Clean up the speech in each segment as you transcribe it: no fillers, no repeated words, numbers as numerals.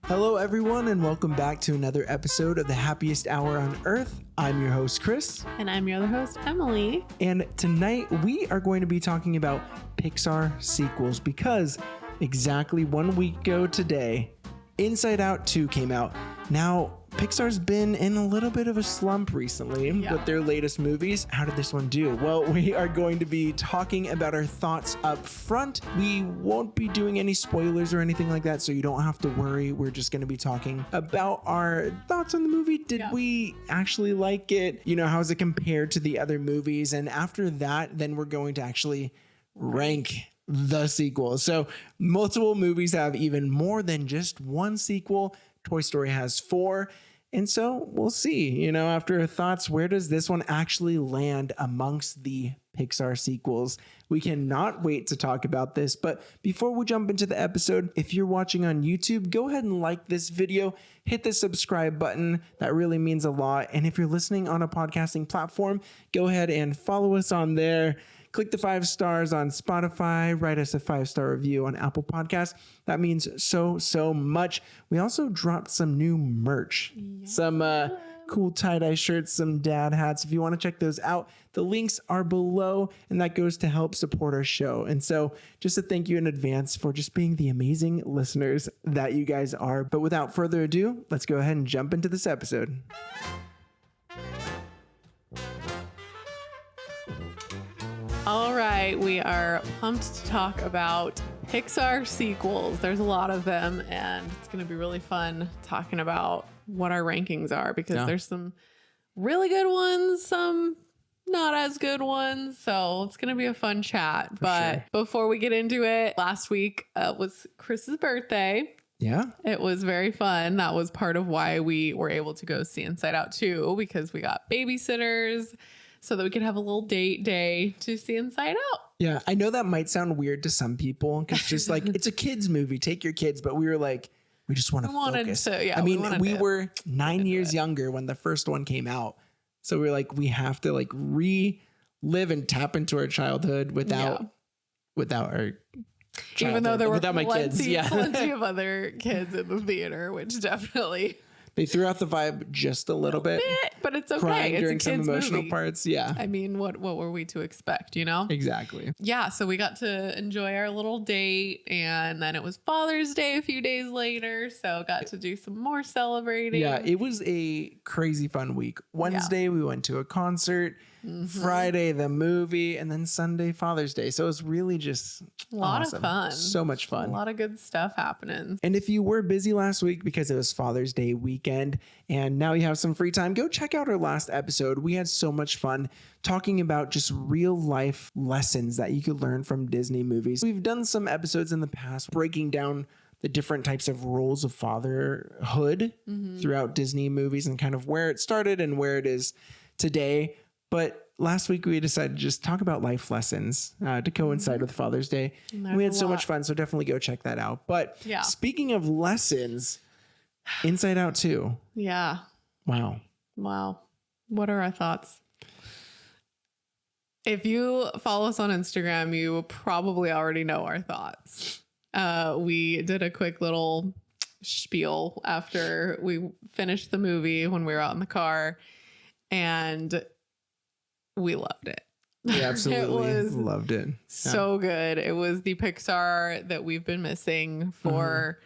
Hello, everyone, and welcome back to another episode of the Happiest Hour on Earth. I'm your host, Chris. And I'm your other host, Emily. And tonight we are going to be talking about Pixar sequels because exactly 1 week ago today, Inside Out 2 came out. Now, Pixar's been in a little bit of a slump recently with their latest movies. How did this one do? Well, we are going to be talking about our thoughts up front. We won't be doing any spoilers or anything like that, so you don't have to worry. We're just going to be talking about our thoughts on the movie. Did we actually like it? You know, how is it compared to the other movies? And after that, then we're going to actually rank the sequel. So multiple movies have even more than just one sequel. Toy Story has 4. And so we'll see, you know, after our thoughts, where does this one actually land amongst the Pixar sequels? We cannot wait to talk about this. But before we jump into the episode, if you're watching on YouTube, go ahead and like this video, hit the subscribe button. That really means a lot. And if you're listening on a podcasting platform, go ahead and follow us on there. Click the 5 stars on Spotify, write us a 5-star review on Apple Podcasts. That means so much. We also dropped some new merch, some cool tie-dye shirts, some dad hats. If you want to check those out, the links are below, and that goes to help support our show. And so just a thank you in advance for just being the amazing listeners that you guys are. But without further ado, let's go ahead and jump into this episode. All right, we are pumped to talk about Pixar sequels. There's a lot of them, and it's going to be really fun talking about what our rankings are because there's some really good ones, some not as good ones. So it's going to be a fun chat. Before we get into it, last week was Chris's birthday. Yeah. It was very fun. That was part of why we were able to go see Inside Out 2 because we got babysitters so that we could have a little date day to see Inside Out. Yeah, I know that might sound weird to some people because just like it's a kids movie, take your kids. But we were like, we just want to focus. Yeah, I mean, we were 9 years younger when the first one came out. So we were like, we have to like relive and tap into our childhood without our childhood. Even though there were plenty of other kids in the theater, which definitely... They threw out the vibe just a little bit, but it's okay. Crying it's during a some kid's emotional movie. parts. Yeah. I mean, what were we to expect, you know? Exactly. Yeah. So we got to enjoy our little date, and then it was Father's Day a few days later. So got to do some more celebrating. Yeah. It was a crazy fun week. Wednesday, we went to a concert. Friday, the movie, and then Sunday, Father's Day. So it was really just a lot of fun. So much fun. A lot of good stuff happening. And if you were busy last week because it was Father's Day weekend and now you have some free time, go check out our last episode. We had so much fun talking about just real life lessons that you could learn from Disney movies. We've done some episodes in the past breaking down the different types of roles of fatherhood throughout Disney movies and kind of where it started and where it is today. But last week we decided to just talk about life lessons to coincide with Father's Day. We had so much fun, so definitely go check that out. But speaking of lessons, Inside Out 2. Yeah. Wow. What are our thoughts? If you follow us on Instagram, you probably already know our thoughts. We did a quick little spiel after we finished the movie when we were out in the car, and we loved it. We absolutely loved it. So good. It was the Pixar that we've been missing for,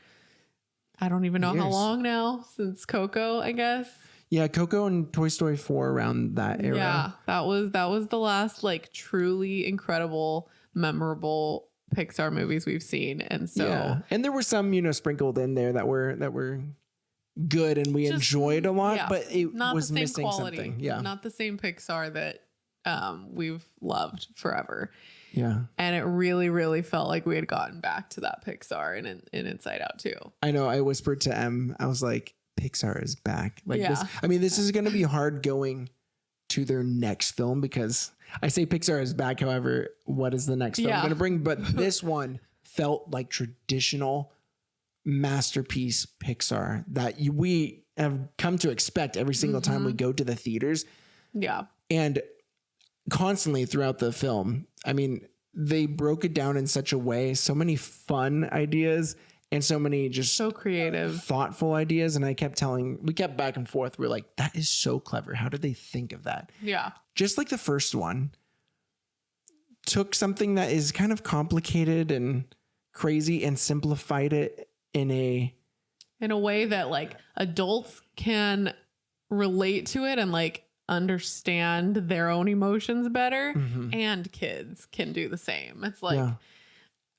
I don't even know how long now, since Coco, I guess. Yeah, Coco and Toy Story 4 around that era. Yeah, that was the last like truly incredible, memorable Pixar movies we've seen. And so and there were some, you know, sprinkled in there that were good and we enjoyed a lot, but it was missing quality. Something. Yeah. Not the same Pixar that we've loved forever. Yeah. And it really, really felt like we had gotten back to that Pixar in Inside Out 2. I know. I whispered to Em, I was like, Pixar is back. Like this. I mean, this is going to be hard going to their next film because I say Pixar is back. However, what is the next film going to bring? But this one felt like traditional masterpiece Pixar that we have come to expect every single time we go to the theaters. Yeah. And constantly throughout the film, I mean, they broke it down in such a way, so many fun ideas and so many just So creative. thoughtful ideas. And we kept back and forth. We're like, that is so clever. How did they think of that? Yeah. Just like the first one took something that is kind of complicated and crazy and simplified it in a way that like adults can relate to it and like understand their own emotions better, and kids can do the same. It's like,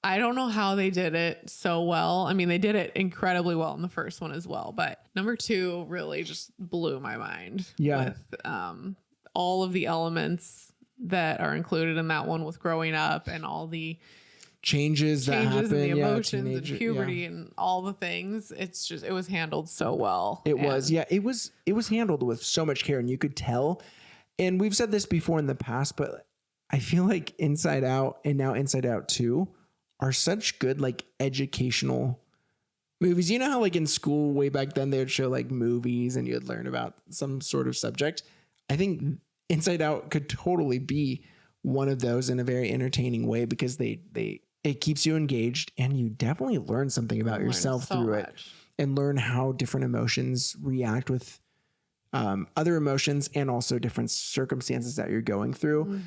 I don't know how they did it so well. I mean, they did it incredibly well in the first one as well, but number 2 really just blew my mind with all of the elements that are included in that one with growing up and all the changes that happen, and the emotions and teenage, puberty and all the things. It's just, it was handled so well. It was handled with so much care, and you could tell. And we've said this before in the past, but I feel like Inside Out and now Inside Out 2 are such good like educational movies. You know how like in school way back then they would show like movies and you'd learn about some sort of subject. I think Inside Out could totally be one of those in a very entertaining way, because it keeps you engaged, and you definitely learn something about yourself through it, and learn how different emotions react with other emotions, and also different circumstances that you're going through.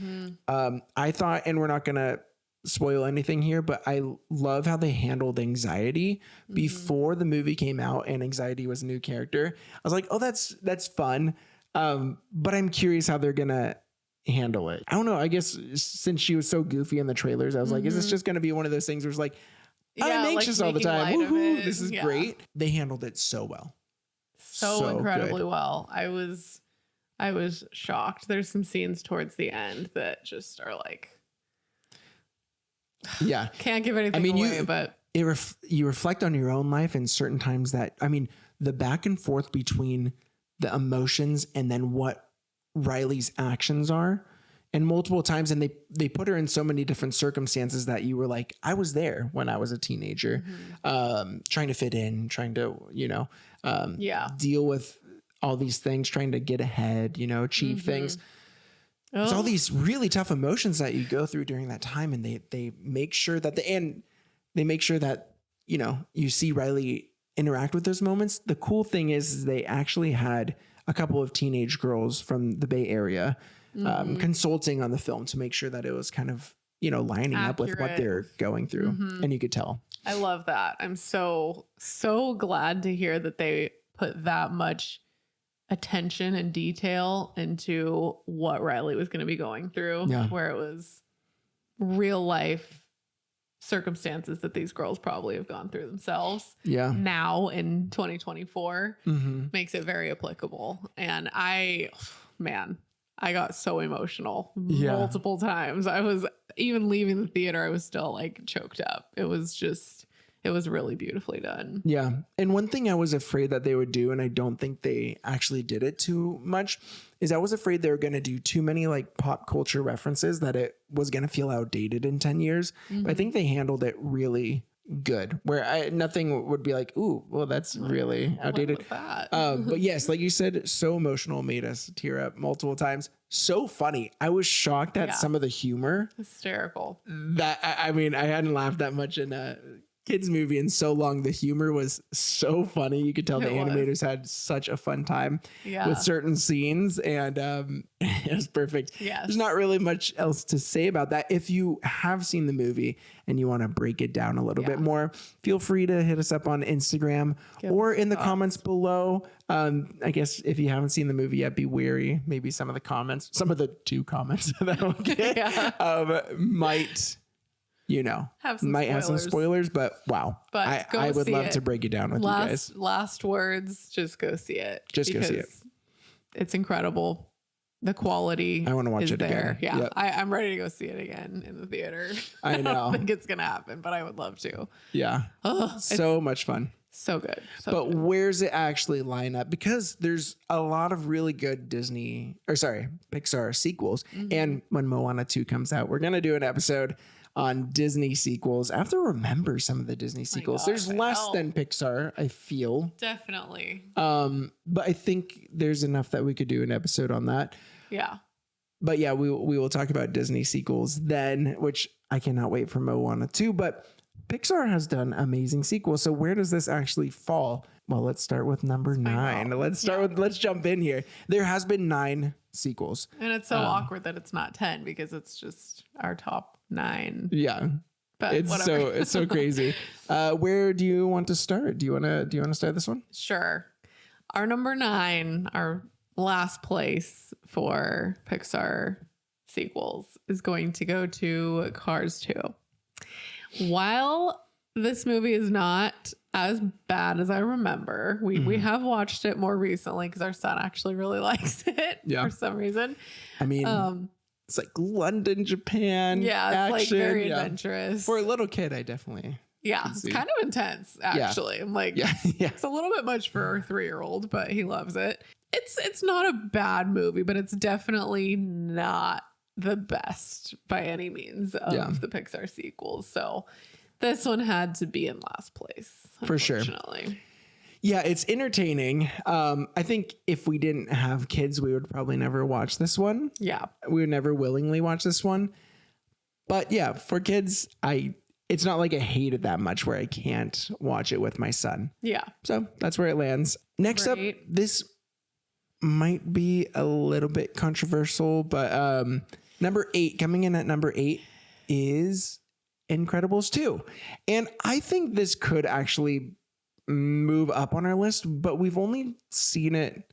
I thought, and we're not going to spoil anything here, but I love how they handled anxiety before the movie came out and anxiety was a new character. I was like, oh, that's fun. But I'm curious how they're going to handle it. I don't know. I guess since she was so goofy in the trailers, I was like, is this just going to be one of those things where it's like, I'm anxious all the time. Woohoo, this is great. They handled it so well. So incredibly well. I was shocked. There's some scenes towards the end that just are like, can't give anything away, but you reflect on your own life in certain times that, I mean, the back and forth between the emotions and then what Riley's actions are, and multiple times, and they put her in so many different circumstances that you were like, I was there when I was a teenager, trying to fit in, trying to, deal with all these things, trying to get ahead, achieve things. It's all these really tough emotions that you go through during that time. And they make sure that you see Riley interact with those moments. The cool thing is they actually had a couple of teenage girls from the Bay Area consulting on the film to make sure that it was kind of, lining up with what they're going through. And you could tell. I love that. I'm so glad to hear that they put that much attention and detail into what Riley was going to be going through, where it was real life circumstances that these girls probably have gone through themselves. Now in 2024 makes it very applicable. And I got so emotional multiple times. I was even leaving the theater, I was still like choked up. It was really beautifully done. Yeah. And one thing I was afraid that they would do, and I don't think they actually did it too much, is I was afraid they were going to do too many like pop culture references, that it was going to feel outdated in 10 years. But I think they handled it really good, where nothing would be like, ooh, well, that's really outdated. What was that? But yes, like you said, so emotional, made us tear up multiple times. So funny. I was shocked at some of the humor. Hysterical. That I mean, I hadn't laughed that much in a kids movie in so long. The humor was so funny. You could tell the animators had such a fun time with certain scenes, and it was perfect. There's not really much else to say about that. If you have seen the movie and you want to break it down a little bit more, feel free to hit us up on Instagram or in the comments below. I guess if you haven't seen the movie yet, be wary. Maybe some of the 2 comments that I'll get might have some spoilers, but wow. But I would love to break it down with you guys. Last words, just go see it. Just go see it. It's incredible. The quality. I want to watch it there. again. Yeah. Yep. I'm ready to go see it again in the theater. I know. I don't think it's going to happen, but I would love to. Yeah. So much fun. So good. But where's it actually line up? Because there's a lot of really good Pixar sequels. And when Moana 2 comes out, we're going to do an episode on Disney sequels. I have to remember some of the Disney sequels. There's less than Pixar, I feel. Definitely. But I think there's enough that we could do an episode on that. Yeah. But yeah, we will talk about Disney sequels then, which I cannot wait for Moana 2. But Pixar has done amazing sequels. So where does this actually fall? Well, let's start with number 9. Let's jump in here. There has been 9 sequels. And it's so awkward that it's not 10 because it's just our top 9. Yeah. But It's whatever. so crazy. Where do you want to start? Do you want to start this one? Sure. Our number 9, our last place for Pixar sequels, is going to go to Cars 2. While this movie is not as bad as I remember, we have watched it more recently because our son actually really likes it for some reason. I mean, it's like London, Japan. Yeah, it's action, like very adventurous. For a little kid, I definitely. Yeah, it's kind of intense, actually. I'm like, it's a little bit much for a 3-year-old, but he loves it. It's not a bad movie, but it's definitely not the best by any means of the Pixar sequels. So this one had to be in last place, for sure. Yeah, it's entertaining. I think if we didn't have kids, we would probably never watch this one. Yeah, we would never willingly watch this one. But yeah, for kids, it's not like I hate it that much where I can't watch it with my son. Yeah. So that's where it lands. Next up, this might be a little bit controversial, but number 8, coming in at number 8 is Incredibles 2. And I think this could actually move up on our list, but we've only seen it,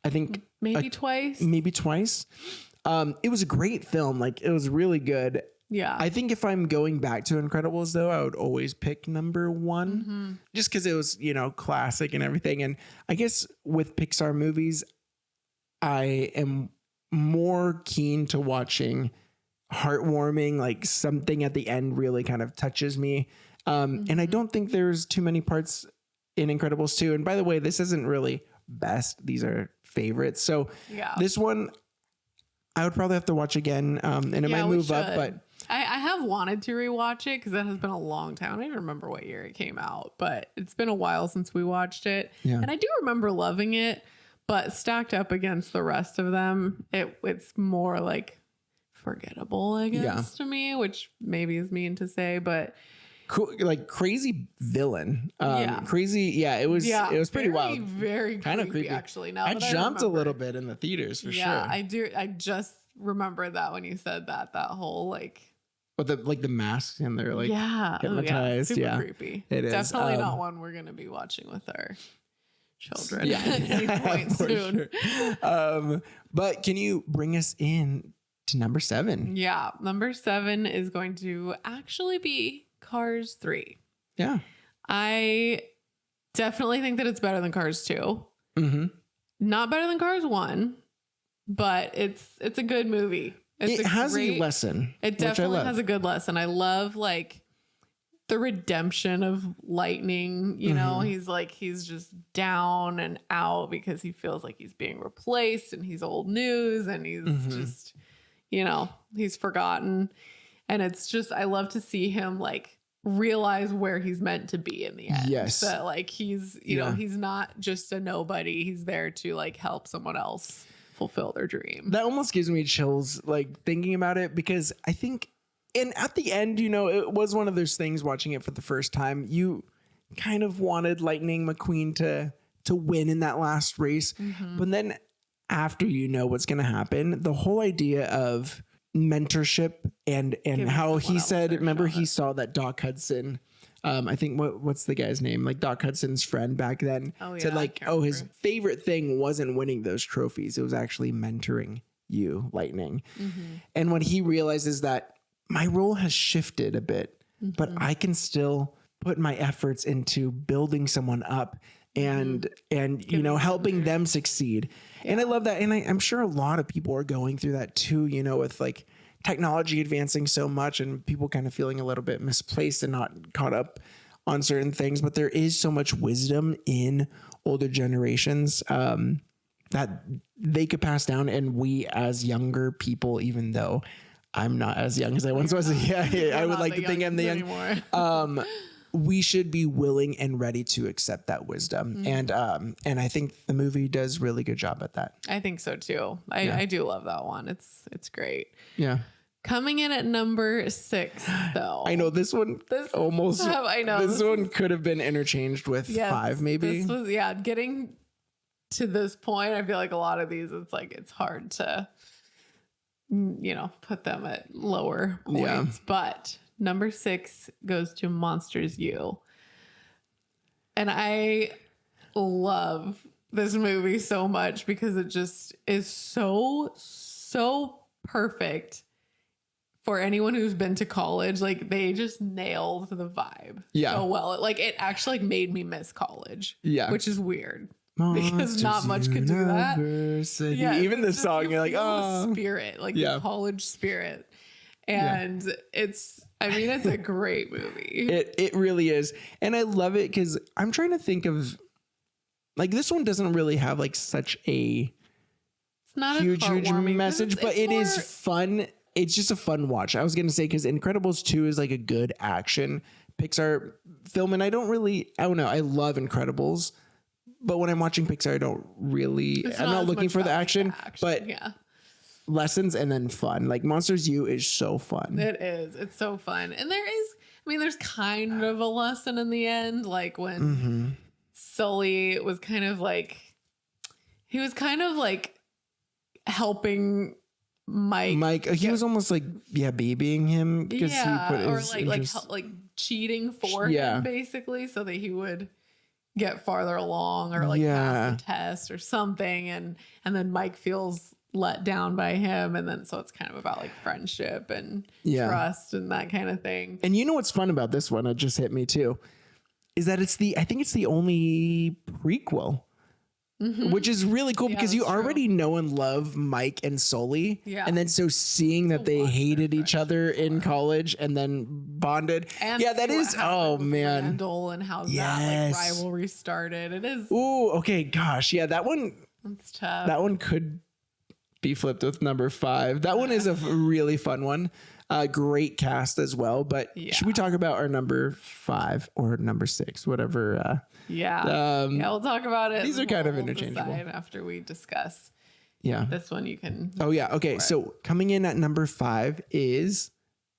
I think maybe twice. It was a great film. Like, it was really good. Yeah. I think if I'm going back to Incredibles, though, I would always pick number 1 just because it was, classic and everything. And I guess with Pixar movies, I am more keen to watching heartwarming, like something at the end really kind of touches me. And I don't think there's too many parts in Incredibles 2. And by the way, this isn't really best. These are favorites. So this one, I would probably have to watch again. And it might move up, but I have wanted to rewatch it because it has been a long time. I don't even remember what year it came out, but it's been a while since we watched it. Yeah. And I do remember loving it, but stacked up against the rest of them, it's more like forgettable, I guess, to me, which maybe is mean to say, but like crazy villain. Crazy. Yeah, it was pretty wild. Very kind of creepy, actually. Now I jumped a little bit in the theaters for sure. I do. I just remembered that when you said that whole like. But the masks and they're like hypnotized. Super creepy. It is definitely not one we're gonna be watching with our children at any point soon. Sure. But can you bring us in to number 7? Yeah, number 7 is going to actually be Cars 3. Yeah, I definitely think that it's better than Cars 2. Not better than Cars 1, but it's a good movie. It has a lesson. It definitely has a good lesson. I love like the redemption of Lightning. You know, he's just down and out because he feels like he's being replaced and he's old news and he's just, he's forgotten. And it's just, I love to see him like realize where he's meant to be in the end. Yes. That like he's, he's not just a nobody. He's there to like help someone else fulfill their dream. That almost gives me chills like thinking about it, because I think, and at the end, it was one of those things watching it for the first time, you kind of wanted Lightning McQueen to win in that last race. But then after what's going to happen, the whole idea of mentorship and how he said, remember he saw that Doc Hudson, I think what's the guy's name? Like Doc Hudson's friend back then said like, his favorite thing wasn't winning those trophies. It was actually mentoring you, Lightning. And when he realizes that my role has shifted a bit, but I can still put my efforts into building someone up and helping them succeed. And I love that. And I'm sure a lot of people are going through that too, with like technology advancing so much and people kind of feeling a little bit misplaced and not caught up on certain things. But there is so much wisdom in older generations that they could pass down. And we as younger people, even though I'm not as young as I once was, I would like to think I'm the young. We should be willing and ready to accept that wisdom. And I think the movie does really good job at that. I think so too. I do love that one. It's great. Yeah. Coming in at number 6, though. I know this one I know. This one could have been interchanged with 5, maybe. This was, getting to this point, I feel like a lot of these, it's hard to, put them at lower points. Yeah. But number 6 goes to Monsters U. And I love this movie so much because it just is so perfect for anyone who's been to college. Like, they just nailed the vibe so well. It actually made me miss college. Yeah. Which is weird. Because not much could do that. Yeah, even the song, you're like, oh, the spirit, the college spirit. And it's a great movie. It really is. And I love it because I'm trying to think of, this one doesn't really have such a huge message, but it is fun. It's just a fun watch. I was going to say, because Incredibles 2 is a good action Pixar film. And I don't know. I love Incredibles, but when I'm watching Pixar, I'm not looking for the action, but lessons and then fun. Monsters U is so fun. It is. It's so fun. And there's kind of a lesson in the end. When Sully was kind of he was kind of helping Mike, he was almost babying him because he put his or cheating for him basically, so that he would get farther along or pass the test or something, and then Mike feels let down by him, and then so it's kind of about friendship and trust and that kind of thing. And you know what's fun about this one? It just hit me too, is that I think it's the only prequel. Which is really cool because you already know and love Mike and Sully. Yeah. And then so seeing that they hated each other in college and then bonded. And that is, oh man. Randall and how that rivalry started. It is. Ooh, okay. Gosh. Yeah. That one. That's tough. That one could be flipped with number 5. That one is a really fun one. Great cast as well. But should we talk about our number 5 or number 6, whatever? We'll talk about it. These are kind of interchangeable after we discuss. This one you can. Oh yeah. Okay. So coming in at number 5 is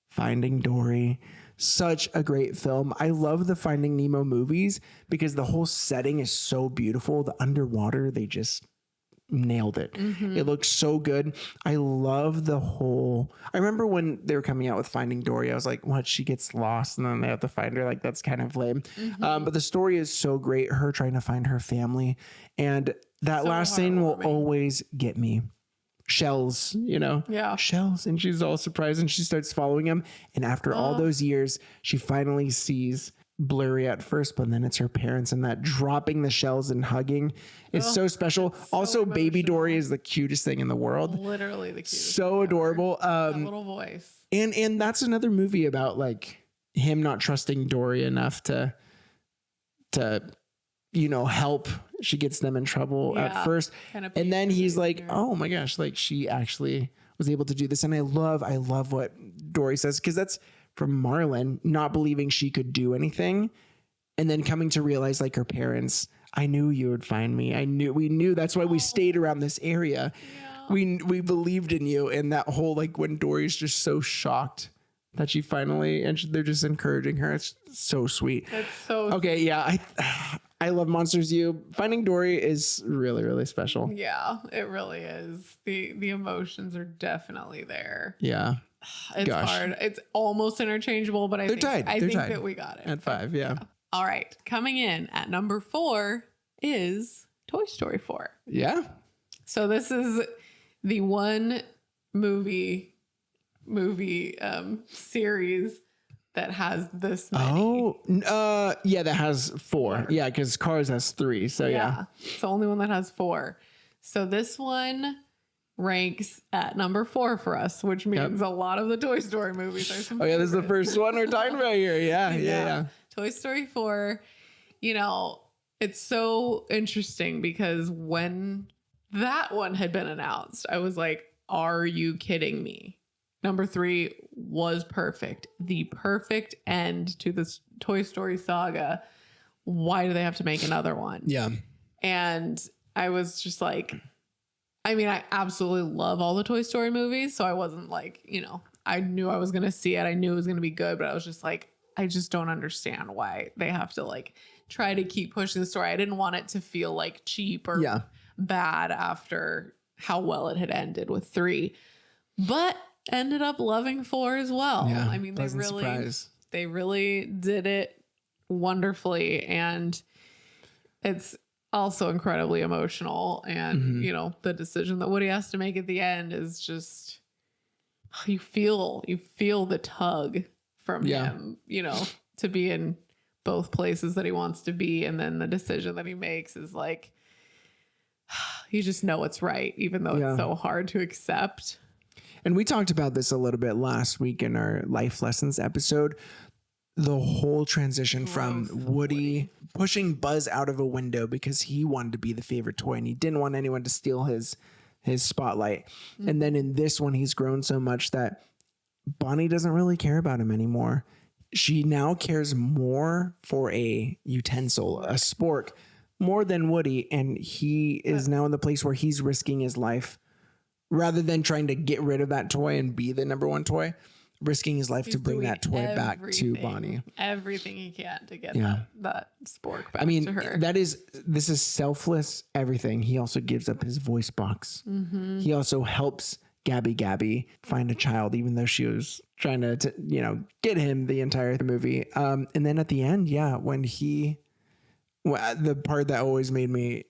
Finding Dory. Such a great film. I love the Finding Nemo movies because the whole setting is so beautiful. The underwater, they just nailed it. It looks so good. I love I remember when they were coming out with Finding Dory, I was like, what? She gets lost and then they have to find her. That's kind of lame. But the story is so great. Her trying to find her family. And that last scene will always get me. Shells, shells. And she's all surprised and she starts following him. And after all those years, she finally sees, blurry at first, but then it's her parents, and that dropping the shells and hugging is so special. So also emotional. Baby Dory is the cutest thing in the world. Literally the cutest. So adorable. That little voice. And that's another movie about him not trusting Dory enough to help. She gets them in trouble at first. And then he's like, oh my gosh, she actually was able to do this. And I love what Dory says, because that's from Marlon not believing she could do anything, and then coming to realize her parents, I knew you would find me. We knew that's why we stayed around this area. We believed in you. And that whole when Dory's just so shocked that she finally, and they're just encouraging her. It's so sweet. It's so okay. Sweet. Yeah. I love Monsters U. Finding Dory is really, really special. Yeah, it really is. The emotions are definitely there. Yeah. It's hard. It's almost interchangeable, but I think that we got it at 5. Yeah. All right. Coming in at number 4 is Toy Story 4. Yeah. So this is the one movie series that has this many. That has 4. Yeah, because Cars has 3. So yeah. It's the only one that has 4. So this one ranks at number 4 for us, which means a lot of the Toy Story movies are some. Oh yeah, this is the first one we're talking about here. Yeah. Toy Story 4. It's so interesting because when that one had been announced, I was like, are you kidding me? Number 3 was perfect. The perfect end to this Toy Story saga. Why do they have to make another one? Yeah. And I was just like, I absolutely love all the Toy Story movies. So I wasn't I knew I was going to see it. I knew it was going to be good, but I was just like, I just don't understand why they have to like try to keep pushing the story. I didn't want it to feel like cheap or bad after how well it had ended with 3, but ended up loving 4 as well. Yeah, I mean, they really did it wonderfully. And it's also incredibly emotional. And, you know, the decision that Woody has to make at the end is just, you feel the tug from him, you know, to be in both places that he wants to be. And then the decision that he makes is like, you just know it's right, even though it's so hard to accept. And we talked about this a little bit last week in our life lessons episode. The whole transition from Woody pushing Buzz out of a window because he wanted to be the favorite toy and he didn't want anyone to steal his spotlight. And then in this one, he's grown so much that Bonnie doesn't really care about him anymore. She now cares more for a utensil, a spork, more than Woody. And he is now in the place where he's risking his life rather than trying to get rid of that toy and be the number 1 toy, risking his life to bring that toy back to Bonnie. Everything he can to get that spork back to her. This is selfless everything. He also gives up his voice box. He also helps Gabby find a child, even though she was trying to get him the entire movie. And then at the end, when the part that always made me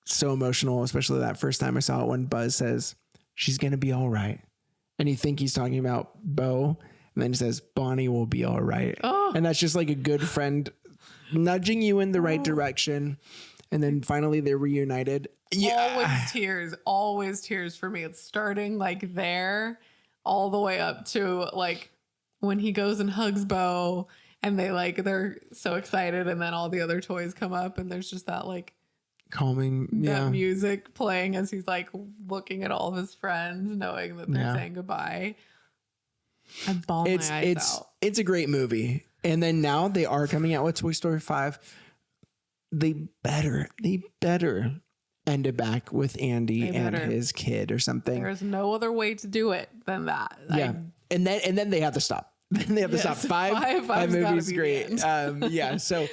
so emotional, especially that first time I saw it, when Buzz says, "She's going to be all right." And you think he's talking about Bo, and then he says, "Bonnie will be all right." And that's just like a good friend nudging you in the right direction. And then finally they're reunited. Always tears for me. It's starting like there all the way up to like when he goes and hugs Bo and they're so excited. And then all the other toys come up and there's just that like calming that music playing as he's like looking at all of his friends, knowing that they're saying goodbye. I bawl my eyes out. It's a great movie. And then now they are coming out with Toy Story 5. They better end it back with Andy and his kid or something. There's no other way to do it than that. Yeah. And then they have to stop. They have to stop. Five movies great. So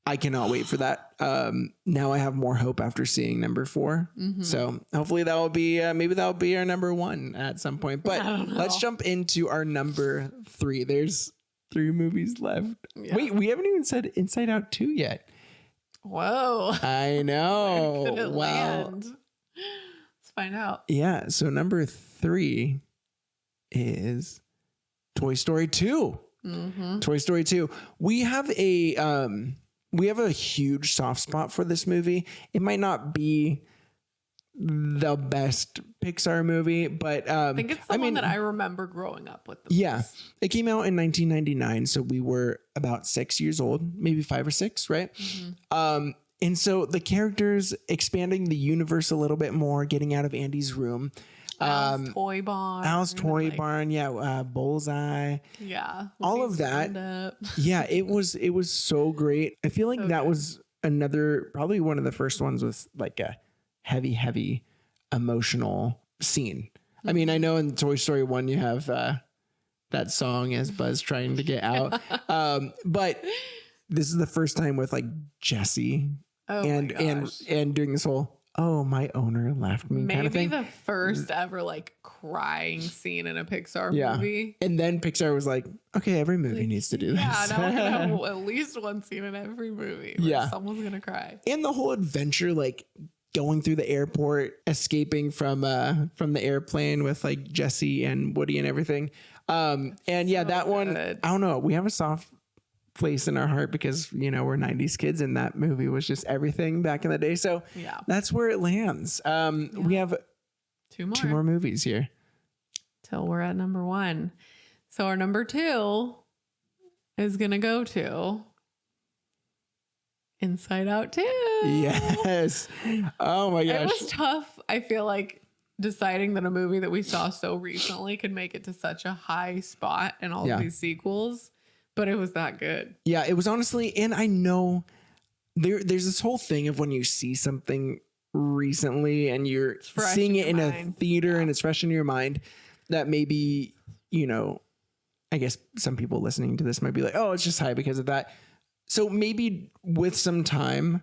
I cannot wait for that. Now I have more hope after seeing number 4. So hopefully that will be maybe that will be our number 1 at some point. But let's jump into our number 3. There's 3 movies left. Wait, we haven't even said Inside Out 2 yet. Whoa. I know. Where could it land? Let's find out. Yeah. So number 3 is Toy Story 2. Toy Story 2. We have a huge soft spot for this movie. It might not be the best Pixar movie, but I think it's the one that I remember growing up with. It came out in 1999, so we were about 6 years old, maybe 5 or 6, right? And so the characters expanding the universe a little bit more, getting out of Andy's room. Al's Toy Barn. Bullseye. Yeah. All of that. Yeah, it was so great. I feel like that was probably one of the first ones with like a heavy emotional scene. I mean, I know in Toy Story 1 you have that song as Buzz trying to get out. But this is the first time with like Jessie and doing this whole my owner left me kind of thing. Maybe the first ever like crying scene in a Pixar movie. And then Pixar was like, okay, every movie needs to do this. Yeah, now we're gonna have at least one scene in every movie where someone's gonna cry. And the whole adventure, like going through the airport, escaping from the airplane with like Jessie and Woody and everything. That one, I don't know. We have a soft place in our heart because, we're 90s kids and that movie was just everything back in the day. So that's where it lands. We have two more movies here. Till we're at number 1. So our number 2 is going to go to Inside Out 2. Yes. Oh my gosh. It was tough. I feel like deciding that a movie that we saw so recently could make it to such a high spot in all of these sequels, but it was that good. Yeah, it was honestly, and I know there's this whole thing of when you see something recently and you're seeing it in a theater and it's fresh in your mind. that maybe, you know, I guess some people listening to this might be like, oh, it's just high because of that. So maybe with some time,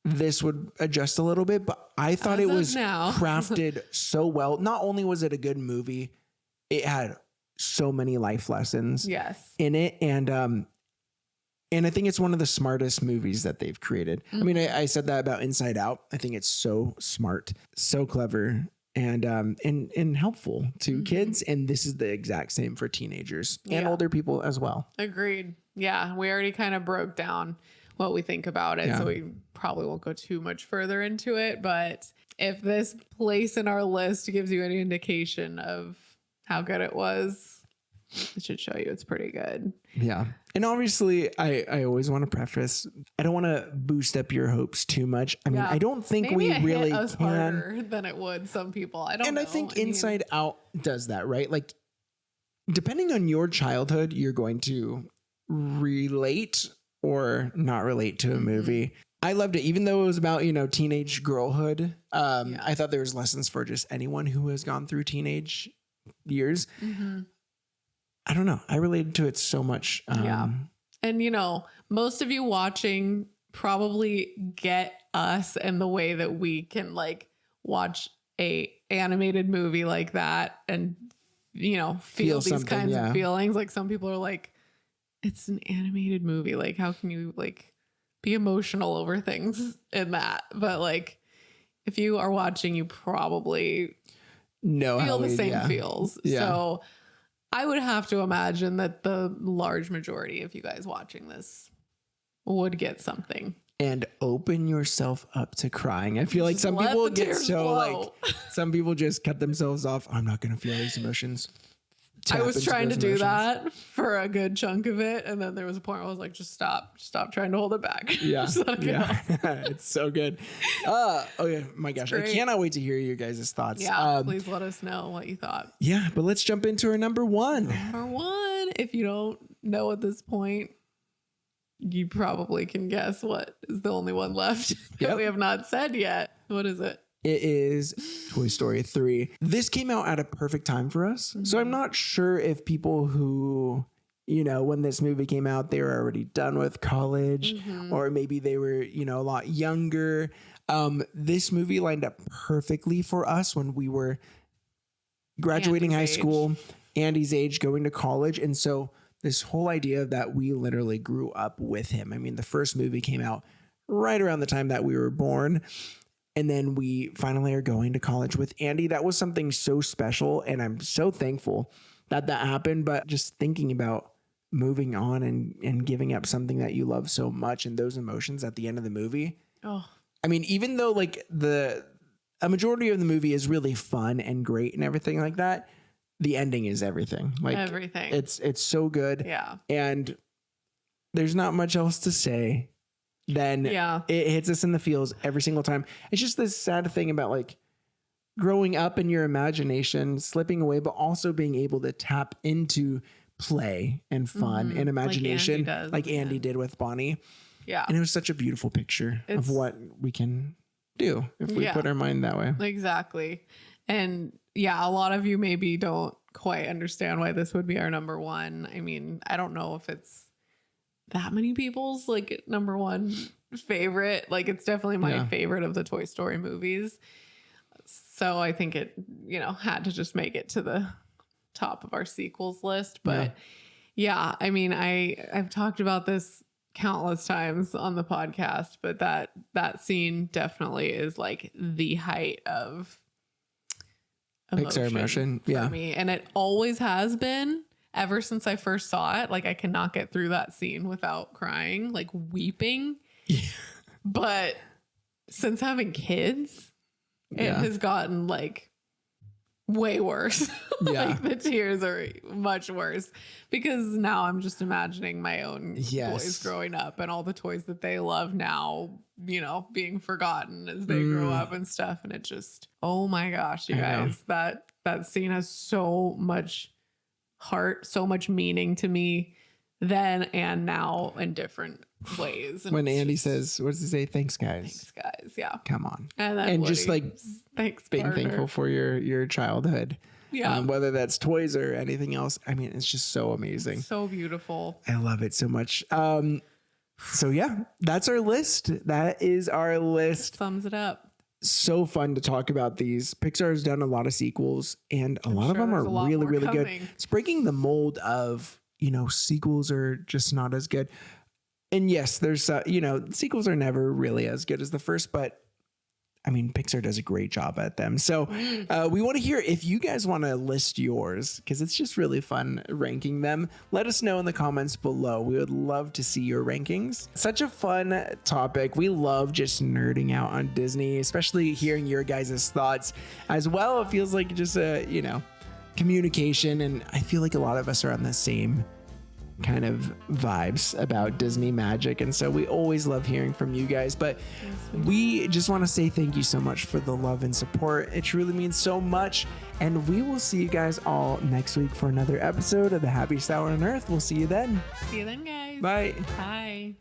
this would adjust a little bit, but I thought it was crafted so well. Not only was it a good movie, it had so many life lessons in it. And I think it's one of the smartest movies that they've created. I mean, I said that about Inside Out. I think it's so smart, so clever, and helpful to kids. And this is the exact same for teenagers and older people as well. Agreed. Yeah. We already kind of broke down what we think about it. So we probably won't go too much further into it. But if this place in our list gives you any indication of how good it was, it should show you it's pretty good. Yeah. And obviously, I always want to preface, I don't want to boost up your hopes too much. I mean, I don't think maybe we really hit us can. Harder than it would some people. I don't know. I think Inside Out does that, right? Like, depending on your childhood, you're going to relate or not relate to a movie. I loved it, even though it was about, you know, teenage girlhood. I thought there was lessons for just anyone who has gone through teenage years. I don't know. I related to it so much. And, you know, most of you watching probably get us and the way that we can like watch a animated movie like that and, you know, feel these kinds of feelings. Like some people are like, it's an animated movie. Like, how can you like be emotional over things in that? But like, if you are watching, you probably feel the same feels. So I would have to imagine that the large majority of you guys watching this would get something. And open yourself up to crying. I feel like some people get so like, some people just cut themselves off. I'm not going to feel these emotions. I was trying to do that for a good chunk of it. And then there was a point where I was like, just stop trying to hold it back. Yeah. It's so good. Oh yeah, my gosh. I cannot wait to hear you guys' thoughts. Yeah. Please let us know what you thought. Yeah. But let's jump into our number one. Number one. If you don't know at this point, you probably can guess what is the only one left that we have not said yet. What is it? It is Toy Story 3. This came out at a perfect time for us. So I'm not sure if people who, you know, when this movie came out, they were already done with college or maybe they were, you know, a lot younger. This movie lined up perfectly for us when we were graduating high school, Andy's age, going to college. And so this whole idea that we literally grew up with him. I mean, the first movie came out right around the time that we were born. And then we finally are going to college with Andy. That was something so special. And I'm so thankful that happened. But just thinking about moving on and giving up something that you love so much and those emotions at the end of the movie. I mean, even though like a majority of the movie is really fun and great and everything like that, the ending is everything. Like everything. It's so good. Yeah. And there's not much else to say. Then it hits us in the feels every single time. It's just this sad thing about like growing up in your imagination, slipping away, but also being able to tap into play and fun and imagination like Andy did with Bonnie. Yeah. And it was such a beautiful picture of what we can do if we put our mind that way. Exactly. And a lot of you maybe don't quite understand why this would be our number one. I mean, I don't know if it's that many people's like number one favorite. Like it's definitely my favorite of the Toy Story movies. So I think it, you know, had to just make it to the top of our sequels list. But I mean, I've talked about this countless times on the podcast, but that scene definitely is like the height of Pixar emotion for me. And it always has been. Ever since I first saw it, like I cannot get through that scene without crying, like weeping. Yeah. But since having kids, it has gotten like way worse. Like the tears are much worse because now I'm just imagining my own boys growing up and all the toys that they love now, you know, being forgotten as they grow up and stuff. And it just, oh my gosh, you guys, that scene has so much heart, so much meaning to me then and now in different ways. And when Andy says, what does he say? Thanks guys. Thanks guys. Yeah. Come on. And just like thanks being thankful for your childhood. Yeah. Whether that's toys or anything else. I mean, it's just so amazing. So beautiful. I love it so much. So yeah, that's our list. That is our list. Sums it up. So fun to talk about these. Pixar has done a lot of sequels, and a lot of them are really, really good. It's breaking the mold of, sequels are just not as good. And yes, there's, sequels are never really as good as the first, but I mean, Pixar does a great job at them. So we want to hear if you guys want to list yours, because it's just really fun ranking them. Let us know in the comments below. We would love to see your rankings. Such a fun topic. We love just nerding out on Disney, especially hearing your guys' thoughts as well. It feels like just communication. And I feel like a lot of us are on the same kind of vibes about Disney magic, and so we always love hearing from you guys. But we just want to say thank you so much for the love and support. It truly means so much, and we will see you guys all next week for another episode of the Happiest Hour on Earth. We'll see you then. See you then, guys. Bye. Bye.